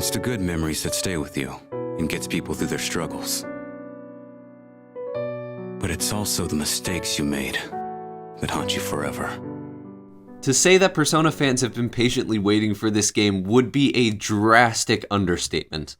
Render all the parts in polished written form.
It's the good memories that stay with you and gets people through their struggles. But it's also the mistakes you made that haunt you forever. To say that Persona fans have been patiently waiting for this game would be a drastic understatement.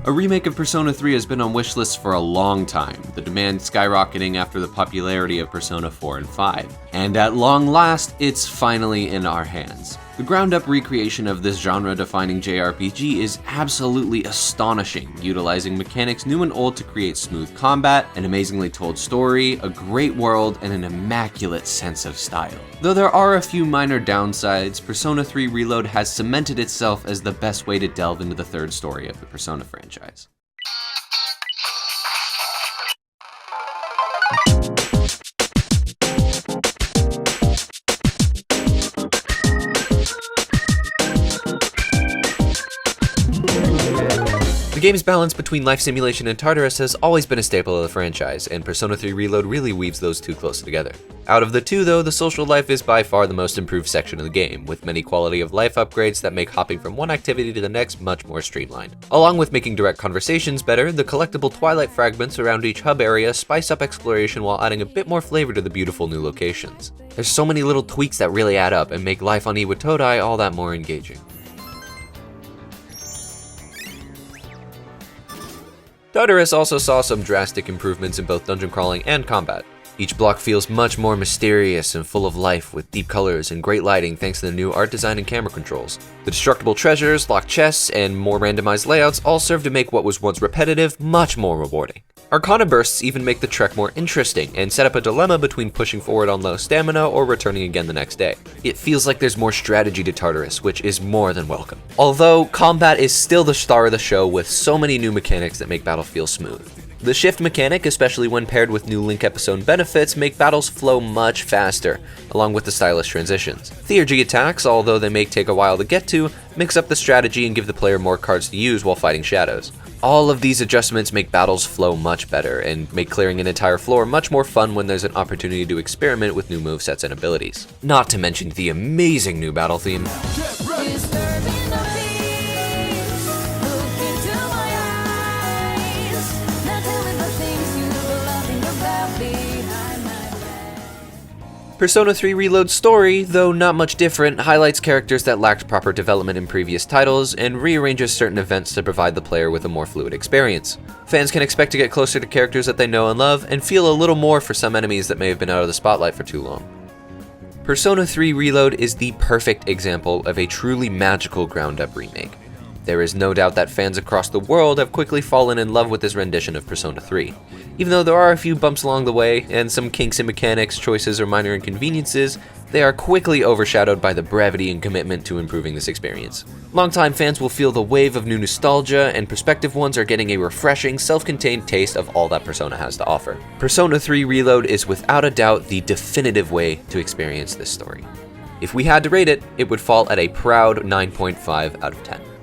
A remake of Persona 3 has been on wishlists for a long time, the demand skyrocketing after the popularity of Persona 4 and 5. And at long last, it's finally in our hands. The ground-up recreation of this genre-defining JRPG is absolutely astonishing, utilizing mechanics new and old to create smooth combat, an amazingly told story, a great world, and an immaculate sense of style. Though there are a few minor downsides, Persona 3 Reload has cemented itself as the best way to delve into the third story of the Persona franchise. The game's balance between life simulation and Tartarus has always been a staple of the franchise, and Persona 3 Reload really weaves those two close together. Out of the two though, the social life is by far the most improved section of the game, with many quality of life upgrades that make hopping from one activity to the next much more streamlined. Along with making direct conversations better, the collectible Twilight fragments around each hub area spice up exploration while adding a bit more flavor to the beautiful new locations. There's so many little tweaks that really add up and make life on Iwatodai all that more engaging. Tartarus also saw some drastic improvements in both dungeon crawling and combat. Each block feels much more mysterious and full of life, with deep colors and great lighting thanks to the new art design and camera controls. The destructible treasures, locked chests, and more randomized layouts all serve to make what was once repetitive much more rewarding. Arcana bursts even make the trek more interesting and set up a dilemma between pushing forward on low stamina or returning again the next day. It feels like there's more strategy to Tartarus, which is more than welcome. Although, combat is still the star of the show with so many new mechanics that make battle feel smooth. The shift mechanic, especially when paired with new Link episode benefits, make battles flow much faster, along with the stylish transitions. Theurgy attacks, although they may take a while to get to, mix up the strategy and give the player more cards to use while fighting shadows. All of these adjustments make battles flow much better and make clearing an entire floor much more fun when there's an opportunity to experiment with new movesets and abilities. Not to mention the amazing new battle theme. Persona 3 Reload's story, though not much different, highlights characters that lacked proper development in previous titles and rearranges certain events to provide the player with a more fluid experience. Fans can expect to get closer to characters that they know and love, and feel a little more for some enemies that may have been out of the spotlight for too long. Persona 3 Reload is the perfect example of a truly magical ground-up remake. There is no doubt that fans across the world have quickly fallen in love with this rendition of Persona 3. Even though there are a few bumps along the way, and some kinks in mechanics, choices, or minor inconveniences, they are quickly overshadowed by the brevity and commitment to improving this experience. Longtime fans will feel the wave of new nostalgia, and prospective ones are getting a refreshing, self-contained taste of all that Persona has to offer. Persona 3 Reload is without a doubt the definitive way to experience this story. If we had to rate it, it would fall at a proud 9.5 out of 10.